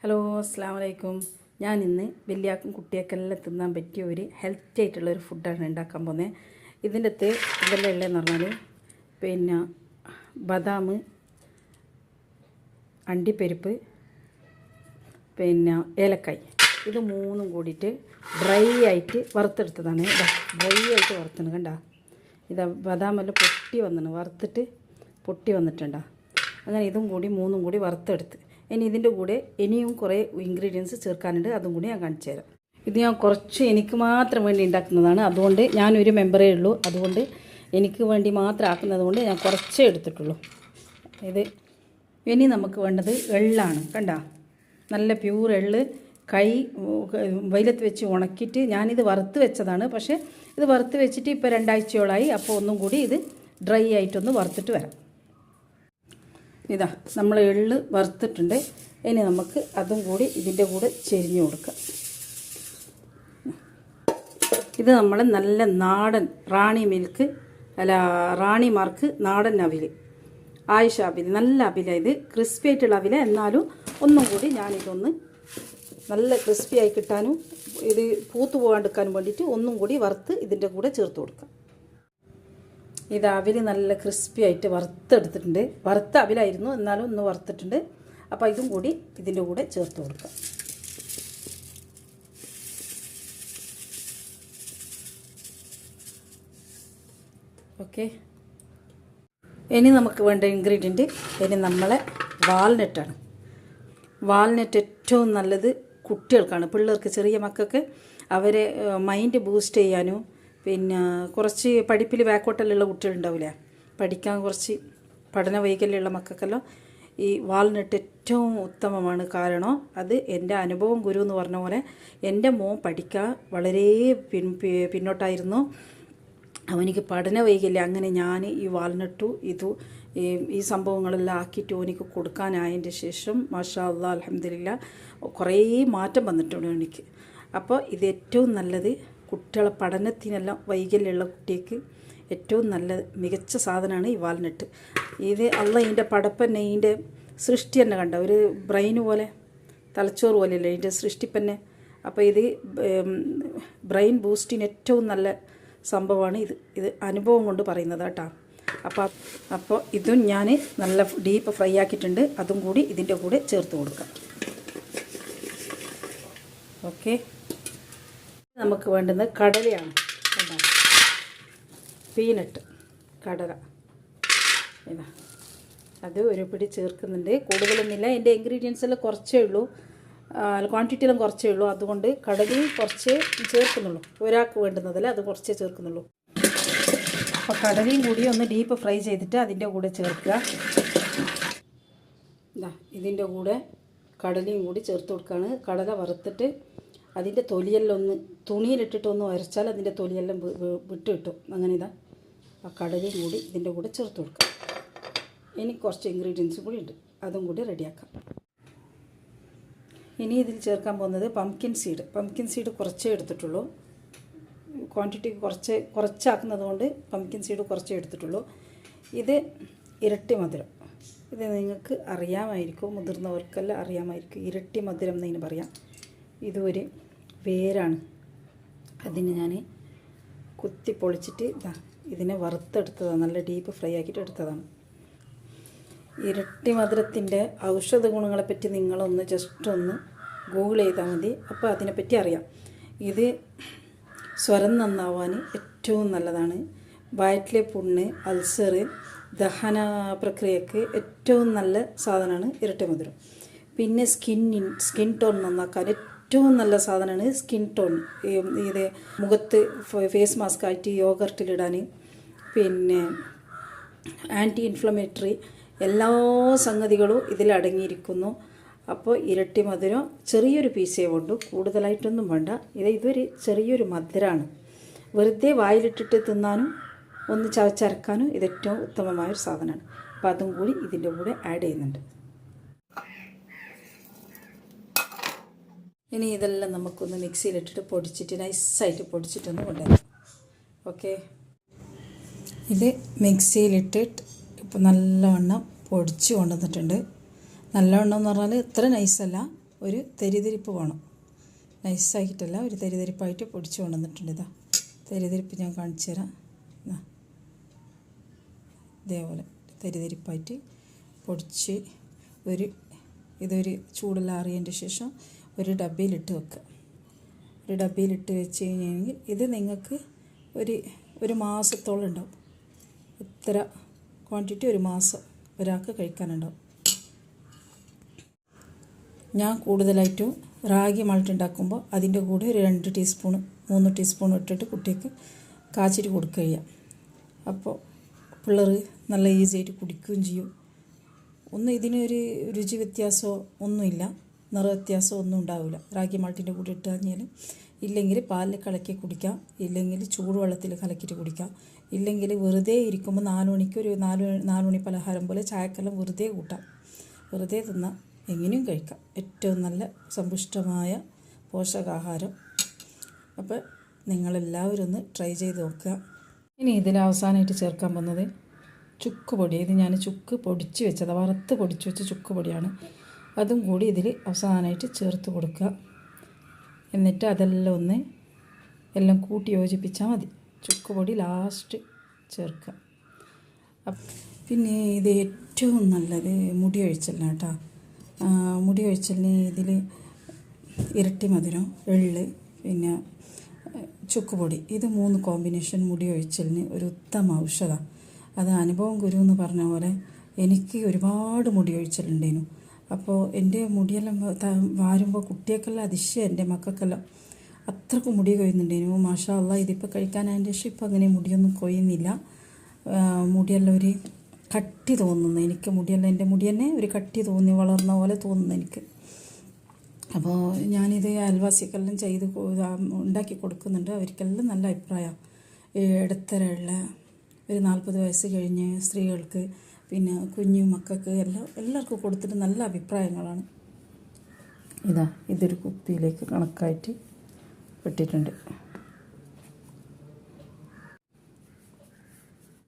Hello അസ്സലാമു അലൈക്കും. ഞാൻ ഇന്ന് വലിയാക്കും കുട്ടിയൊക്കെല്ലാം തിന്നാൻ പറ്റിയ ഒരു ഹെൽത്തി ആയിട്ടുള്ളൊരു ഫുഡാണ് ഉണ്ടാക്കാൻ പോകുന്നത്. ഇതിൻ്റെ അകത്ത് ഇതെല്ലാം ഉള്ളതെന്ന് പറഞ്ഞാൽ പിന്നെ ബദാം, അണ്ടിപ്പരിപ്പ്, പിന്നെ ഏലക്കായ്, ഇത് മൂന്നും കൂടിയിട്ട് ഡ്രൈ ആയിട്ട് വറുത്തെടുത്തതാണ്. ഡ്രൈ ആയിട്ട് വറുത്തണ് കണ്ട. ഇതാ ബദാമെല്ലാം പൊട്ടി വന്നിന്, വറുത്തിട്ട് പൊട്ടി വന്നിട്ടുണ്ടാ. അങ്ങനെ ഇതും കൂടി മൂന്നും കൂടി വറുത്തെടുത്ത്. ഇനി ഇതിൻ്റെ കൂടെ ഇനിയും കുറേ ഇൻഗ്രീഡിയൻസ് ചേർക്കാനുണ്ട്, അതും കൂടി ഞാൻ കാണിച്ചു തരാം. ഇത് ഞാൻ കുറച്ച് എനിക്ക് മാത്രം വേണ്ടി ഉണ്ടാക്കുന്നതാണ്. അതുകൊണ്ട് ഞാനൊരു മെമ്പറേ ഉള്ളൂ, അതുകൊണ്ട് എനിക്ക് വേണ്ടി മാത്രം ആക്കുന്നത് കൊണ്ട് ഞാൻ കുറച്ചേ എടുത്തിട്ടുള്ളൂ. ഇത് ഇനി നമുക്ക് വേണ്ടത് എള്ളാണ്. കണ്ട, നല്ല പ്യൂർ എള്ള്. വെയിലത്ത് വെച്ച് ഉണക്കിയിട്ട് ഞാനിത് വറുത്ത് വെച്ചതാണ്. പക്ഷേ ഇത് വറുത്ത് വെച്ചിട്ട് ഇപ്പോൾ 2 ആഴ്ചയോളായി. അപ്പോൾ ഒന്നും കൂടി ഇത് ഡ്രൈ ആയിട്ടൊന്ന് വറുത്തിട്ട് വരാം. ഇതാ നമ്മൾ എള്ള് വറുത്തിട്ടുണ്ട്. ഇനി നമുക്ക് അതും കൂടി ഇതിൻ്റെ കൂടെ ചെരിഞ്ഞു കൊടുക്കാം. ഇത് നമ്മൾ നല്ല നാടൻ റാണിമാർക്ക് നാടൻ അവിൽ, ആയിഷ അവിൽ, നല്ല അവിലാണ് ഇത്. ക്രിസ്പി ആയിട്ടുള്ള അവില, എന്നാലും ഒന്നും കൂടി ഞാനിതൊന്ന് നല്ല ക്രിസ്പി ആയി കിട്ടാനും ഇത് പൂത്തു പോകാണ്ടിരിക്കാനും വേണ്ടിയിട്ട് ഒന്നും കൂടി വറുത്ത് ഇതിൻ്റെ കൂടെ ചേർത്ത് കൊടുക്കാം. ഇത് അവിൽ നല്ല ക്രിസ്പി ആയിട്ട് വറുത്തെടുത്തിട്ടുണ്ട്. വറുത്ത അവിലായിരുന്നു, എന്നാലും ഒന്ന് വറുത്തിട്ടുണ്ട്. അപ്പോൾ ഇതും കൂടി ഇതിൻ്റെ കൂടെ ചേർത്ത് കൊടുക്കാം. ഓക്കെ, ഇനി നമുക്ക് വേണ്ട ഇൻഗ്രീഡിയൻറ്റ് ഇനി നമ്മളെ വാൾനട്ടാണ്. വാൾനട്ട് ഏറ്റവും നല്ലത് കുട്ടികൾക്കാണ്, പിള്ളേർക്ക്, ചെറിയ മക്കൾക്ക്. അവരെ മൈൻഡ് ബൂസ്റ്റ് ചെയ്യാനും പിന്നെ കുറച്ച് പഠിപ്പിൽ ബാക്കോട്ടെല്ലാം കുട്ടികളുണ്ടാവില്ലേ, പഠിക്കാൻ കുറച്ച് പഠന വൈകല്യമുള്ള മക്കൾക്കെല്ലാം ഈ വാൾനട്ട് ഏറ്റവും ഉത്തമമാണ്. കാരണം അത് എൻ്റെ അനുഭവം ഗുരു എന്ന് പറഞ്ഞ പോലെ എൻ്റെ മോൻ പഠിക്കാൻ വളരെ പിന്നോട്ടായിരുന്നു. അവനിക്ക് പഠന വൈകല്യം. അങ്ങനെ ഞാൻ ഈ വാൾനട്ടും ഈ സംഭവങ്ങളെല്ലാം ആക്കിയിട്ട് ഓനിക്ക് കൊടുക്കാനായതിൻ്റെ ശേഷം മാഷാ അല്ലാഹ് അൽഹംദുലില്ലാ കുറേ മാറ്റം വന്നിട്ടുണ്ട് എനിക്ക്. അപ്പോൾ ഇത് ഏറ്റവും നല്ലത് കുട്ടികളെ പഠനത്തിനെല്ലാം വൈകല്യമുള്ള കുട്ടിക്ക് ഏറ്റവും നല്ല മികച്ച സാധനമാണ് ഈ വാൾനട്ട്. ഇത് ഇതിൻ്റെ പടപ്പന്നെ, ഇതിൻ്റെ സൃഷ്ടി തന്നെ കണ്ട, ഒരു ബ്രെയിൻ പോലെ, തലച്ചോറ് പോലെയല്ലേ ഇതിൻ്റെ സൃഷ്ടിപ്പന്നെ. അപ്പോൾ ഇത് ബ്രെയിൻ ബൂസ്റ്റിന് ഏറ്റവും നല്ല സംഭവമാണ് ഇത് അനുഭവം കൊണ്ട് പറയുന്നത് കേട്ടോ. അപ്പോൾ ഇതും ഞാൻ നല്ല ഡീപ്പ് ഫ്രൈ ആക്കിയിട്ടുണ്ട്, അതും കൂടി ഇതിൻ്റെ കൂടെ ചേർത്ത് കൊടുക്കാം. ഓക്കെ, നമുക്ക് വേണ്ടുന്നത് കടലയാണ്. പീനട്ട്, കടല, ഇതാ അത് ഒരു പിടി ചേർക്കുന്നുണ്ട്. കൂടുതലൊന്നുമില്ല, എൻ്റെ ഇൻഗ്രീഡിയൻസ് എല്ലാം കുറച്ചേ ഉള്ളൂ, ക്വാണ്ടിറ്റിയെല്ലാം കുറച്ചേ ഉള്ളൂ. അതുകൊണ്ട് കടലയും കുറച്ചേ ചേർക്കുന്നുള്ളൂ, ഒരാൾക്ക് വേണ്ടുന്നതല്ല, അത് കുറച്ചേ ചേർക്കുന്നുള്ളൂ. അപ്പോൾ കടലയും കൂടി ഒന്ന് ഡീപ്പ് ഫ്രൈ ചെയ്തിട്ട് അതിൻ്റെ കൂടെ ചേർക്കുക. ഇതാ ഇതിൻ്റെ കൂടെ കടലയും കൂടി ചേർത്ത് കൊടുക്കുകയാണ്. കടല വറുത്തിട്ട് അതിൻ്റെ തൊലിയെല്ലാം ഒന്ന് തുണിയിലിട്ടിട്ടൊന്ന് ഉരച്ചാൽ അതിൻ്റെ തൊലിയെല്ലാം വിട്ട് കിട്ടും. അങ്ങനെ ഇതാ ആ കടലയും കൂടി ഇതിൻ്റെ കൂടെ ചേർത്ത് കൊടുക്കാം. ഇനി കുറച്ച് ഇൻഗ്രീഡിയൻസ് കൂടി ഉണ്ട്, അതും കൂടി റെഡിയാക്കാം. ഇനി ഇതിൽ ചേർക്കാൻ പോകുന്നത് പംകിൻ സീഡ് കുറച്ചേ എടുത്തിട്ടുള്ളൂ. ക്വാണ്ടിറ്റി കുറച്ചാക്കുന്നത് കൊണ്ട് പംകിൻ സീഡ് കുറച്ചേ എടുത്തിട്ടുള്ളൂ. ഇത് ഇരട്ടി മധുരം. ഇത് നിങ്ങൾക്ക് അറിയാമായിരിക്കും, മുതിർന്നവർക്കെല്ലാം അറിയാമായിരിക്കും. ഇരട്ടി മധുരം എന്നതിന് പറയാം. ഇതൊരു വേരാണ്. അതിന് ഞാൻ കുത്തി പൊളിച്ചിട്ട് ഇതിനെ വറുത്തെടുത്തതാണ്, നല്ല ഡീപ്പ് ഫ്രൈ ആക്കിയിട്ട് എടുത്തതാണ്. ഇരട്ടി മധുരത്തിൻ്റെ ഔഷധ ഗുണങ്ങളെപ്പറ്റി നിങ്ങളൊന്ന് ജസ്റ്റ് ഒന്ന് ഗൂഗിൾ ചെയ്താൽ മതി, അപ്പോൾ അതിനെപ്പറ്റി അറിയാം. ഇത് സ്വരം നന്നാവാൻ ഏറ്റവും നല്ലതാണ്. വയറ്റിലെ പുണ്ണ്, അൾസർ, ദഹന പ്രക്രിയക്ക് ഏറ്റവും നല്ല സാധനമാണ് ഇരട്ടി മധുരം. പിന്നെ സ്കിൻ ടോൺ നന്നാക്കാൻ ഏറ്റവും നല്ല സാധനമാണ് സ്കിൻ ടോൺ. ഇത് മുഖത്ത് ഫേസ് മാസ്ക് ആയിട്ട് യോഗർട്ടിലിടാൻ, പിന്നെ ആൻറ്റി ഇൻഫ്ലമേറ്ററി എല്ലാ സംഗതികളും ഇതിലടങ്ങിയിരിക്കുന്നു. അപ്പോൾ ഇരട്ടി മധുരം ചെറിയൊരു പീസേ കൊണ്ട്, കൂടുതലായിട്ടൊന്നും വേണ്ട. ഇതൊരു ചെറിയൊരു മധുരമാണ്. വെറുതെ വായിലിട്ടിട്ട് തിന്നാനും ഒന്ന് ചവച്ചരക്കാനും ഇത് ഏറ്റവും ഉത്തമമായൊരു സാധനമാണ്. അപ്പോൾ അതും കൂടി ഇതിൻ്റെ കൂടെ ആഡ് ചെയ്യുന്നുണ്ട്. ഇനി ഇതെല്ലാം നമുക്കൊന്ന് മിക്സിയിലിട്ടിട്ട് പൊടിച്ചിട്ട് നൈസായിട്ട് പൊടിച്ചിട്ടൊന്ന് കൊണ്ടുവരാം. ഓക്കെ, ഇത് മിക്സിയിലിട്ടിട്ട് ഇപ്പോൾ നല്ലവണ്ണം പൊടിച്ച് കൊണ്ടുവന്നിട്ടുണ്ട്. നല്ലവണ്ണം എന്ന് പറഞ്ഞാൽ ഇത്ര നൈസല്ല, ഒരു തരിതരിപ്പ് വേണം. നൈസായിട്ടല്ല, ഒരു തരിതരിപ്പായിട്ട് പൊടിച്ച് കൊണ്ടുവന്നിട്ടുണ്ട്. ഇതാ തരിതരിപ്പ് ഞാൻ കാണിച്ചു തരാം. ഇതേപോലെ തരിതരിപ്പായിട്ട് പൊടിച്ച് ഇതൊരു ചൂടെല്ലാം അറിയതിൻ്റെ ശേഷം ഒരു ഡബ്ബയിലിട്ട് വെക്കുക. ഒരു ഡബ്ബയിലിട്ട് വെച്ച് കഴിഞ്ഞെങ്കിൽ ഇത് നിങ്ങൾക്ക് ഒരു മാസത്തോളം ഉണ്ടാവും. ഇത്ര ക്വാണ്ടിറ്റി ഒരു മാസം ഒരാൾക്ക് കഴിക്കാനുണ്ടാവും. ഞാൻ കൂടുതലായിട്ടും റാഗി മാൾട്ട് ഉണ്ടാക്കുമ്പോൾ അതിൻ്റെ കൂടെ ഒരു 2 ടീസ്പൂൺ 3 ടീസ്പൂൺ ഇട്ടിട്ട് കുട്ടിക്ക് കാച്ചിട്ട് കൊടുക്കുക. അപ്പോൾ പിള്ളേർ നല്ല ഈസി ആയിട്ട് കുടിക്കുകയും ചെയ്യും. ഇതിനൊരു രുചി വ്യത്യാസമോ ഒന്നുമില്ല, നിറ വ്യത്യാസമോ ഒന്നും ഉണ്ടാവില്ല റാഗി മാൾട്ടിൻ്റെ കൂടെ ഇട്ട് കഴിഞ്ഞാൽ. ഇല്ലെങ്കിൽ പാലിൽ കലക്കി കുടിക്കാം, ഇല്ലെങ്കിൽ ചൂടുവെള്ളത്തിൽ കലക്കിയിട്ട് കുടിക്കാം, ഇല്ലെങ്കിൽ വെറുതെ ഇരിക്കുമ്പോൾ 4 മണിക്ക് ഒരു 4 മണി പലഹാരം പോലെ ചായക്കെല്ലാം വെറുതെ കൂട്ടാം, വെറുതെ തിന്നാം, എങ്ങനെയും കഴിക്കാം. ഏറ്റവും നല്ല സമ്പുഷ്ടമായ പോഷകാഹാരം. അപ്പോൾ നിങ്ങളെല്ലാവരും ഒന്ന് ട്രൈ ചെയ്ത് നോക്കുക. ഇനി ഇതിൽ അവസാനമായിട്ട് ചേർക്കാൻ പോകുന്നത് ചുക്ക് പൊടി. ഇത് ഞാൻ ചുക്ക് പൊടിച്ച് വെച്ചത്, വറുത്ത് പൊടിച്ച് വെച്ച ചുക്ക് പൊടിയാണ്. അതും കൂടി ഇതിൽ അവസാനമായിട്ട് ചേർത്ത് കൊടുക്കുക. എന്നിട്ട് അതെല്ലാം എല്ലാം കൂട്ടി യോജിപ്പിച്ചാൽ മതി. ചുക്ക് പൊടി ലാസ്റ്റ് ചേർക്കുക. പിന്നെ ഇത് ഏറ്റവും നല്ലത് മുടി ഒഴിച്ചലിന് കേട്ടോ. മുടി ഒഴിച്ചലിന് ഇതിൽ ഇരട്ടി മധുരം, എള്ള്, പിന്നെ ചുക്ക് പൊടി, ഇത് 3 കോമ്പിനേഷൻ മുടി ഒഴിച്ചലിന് ഒരു ഉത്തമ ഔഷധമാണ്. അത് അനുഭവം ഗുരു എന്ന് പറഞ്ഞ പോലെ എനിക്ക് ഒരുപാട് മുടി ഒഴിച്ചലുണ്ടായിരുന്നു. അപ്പോൾ എൻ്റെ മുടിയെല്ലാം വാരുമ്പോൾ കുട്ടികൾക്കെല്ലാം അതിശയം, എൻ്റെ മക്കൾക്കെല്ലാം അത്രക്കും മുടി കൊയ്യുന്നുണ്ടായിരുന്നു. മാഷാ അല്ലാ, ഇതിപ്പോൾ കഴിക്കാനതിൻ്റെ ശേഷം ഇപ്പോൾ അങ്ങനെ മുടിയൊന്നും കൊയ്യുന്നില്ല. മുടിയെല്ലാം ഒരു കട്ടി തോന്നുന്നു എനിക്ക്. എൻ്റെ മുടി തന്നെ ഒരു കട്ടി തോന്നി വളർന്ന പോലെ തോന്നുന്നു എനിക്ക്. അപ്പോൾ ഞാനിത് അയൽവാസിക്കെല്ലാം ഉണ്ടാക്കി കൊടുക്കുന്നുണ്ട്. അവർക്കെല്ലാം നല്ല അഭിപ്രായമാണ്. ഇടത്തരമുള്ള ഒരു 40 വയസ്സ് കഴിഞ്ഞ് സ്ത്രീകൾക്ക്, പിന്നെ കുഞ്ഞു മക്കൾക്ക് എല്ലാവർക്കും കൊടുത്തിട്ട് നല്ല അഭിപ്രായങ്ങളാണ്. ഇതൊരു കുപ്പിയിലേക്ക് കണക്കായിട്ട് ഇട്ടിട്ടുണ്ട്.